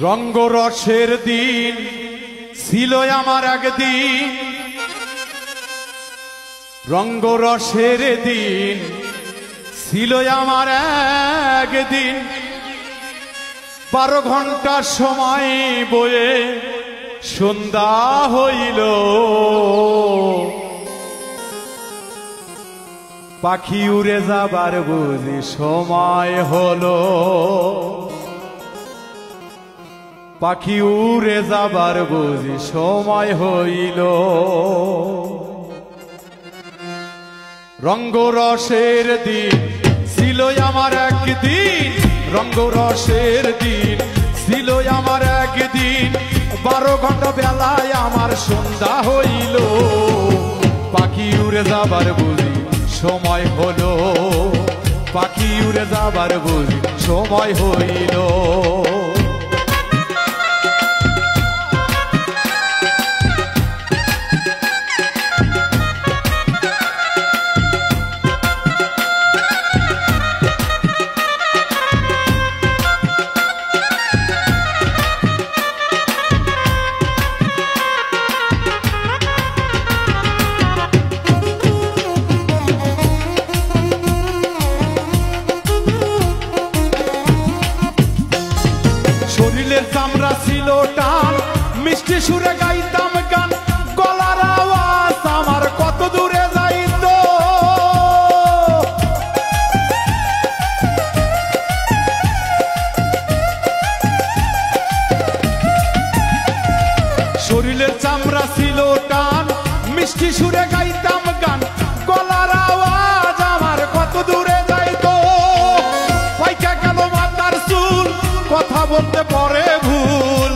রঙ্গরসের দিন ছিল আমার একদিন, রঙ্গরসের দিন ছিল আমার একদিন। 12 ঘন্টা সময় বয়ে সন্ধ্যা হইল, পাখি উড়ে যাবার বুঝি সময় হলো, পাখি উড়ে যাবার বুঝি সময় হইল। রঙ্গরসের দিন ছিল আমার একদিন, রঙ্গরসের দিন ছিল আমার একদিন। 12 ঘন্টা বেলায় আমার সন্ধ্যা হইল, পাখি উড়ে যাবার বুঝি সময় হলো, পাখি উড়ে যাবার বুঝি সময় হইল। শরীরের চামড়া ছিল টান, মিষ্টি সুরে গাইতাম গান, গলার আওয়াজ আমার কত দূরে যাইত। শরীরের চামড়া ছিল টান, মিষ্টি সুরে গাইতাম গান, গলার আওয়াজ আমার কত দূরে যাইত। পাইকা গেল মাথার চুল, কথা বলতে পরে ভুল,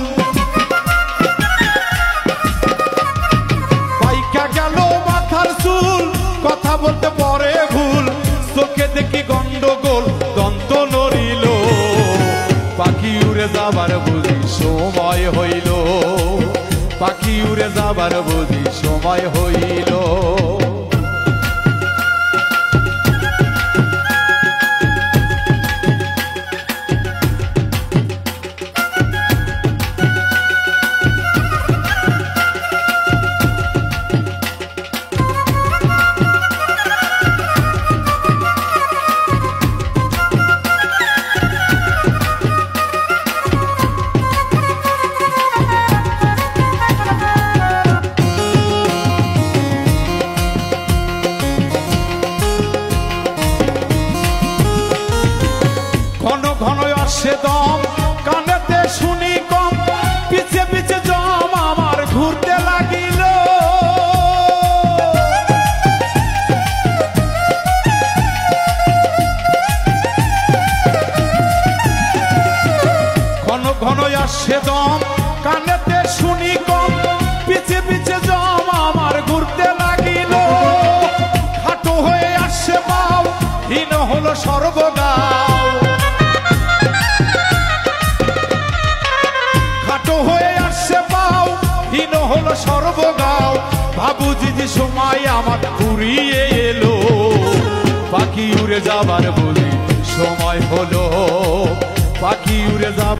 পাইকা গেল মাথার চুল, কথা বলতে পরে ভুল। চোখে দেখি গন্ডগোল, দন্ত নড়িল, পাখি উড়ে যাবার বুঝি সময় হইল, পাখি উড়ে যাবার বুঝি সময় হইল। ঘন ঘন আসে দম, কানেতে শুনি কম, পিছে পিছে জম আমার ঘুরতে লাগিল। ঘন ঘন আসে দম, কানেতে শুনি কম, পিছে পিছে জম আমার ঘুরতে লাগিল। খাটো হয়ে আসে পাও, হীন হলো সর্বগাও, হয়ে আসছে পাও, হীন হলো সর্বগাও। ভাবুজি যে সময় আমার ঘুরিয়ে এলো, পাখি উড়ে যাবার বলি সময় হলো, পাখি উড়ে যাব।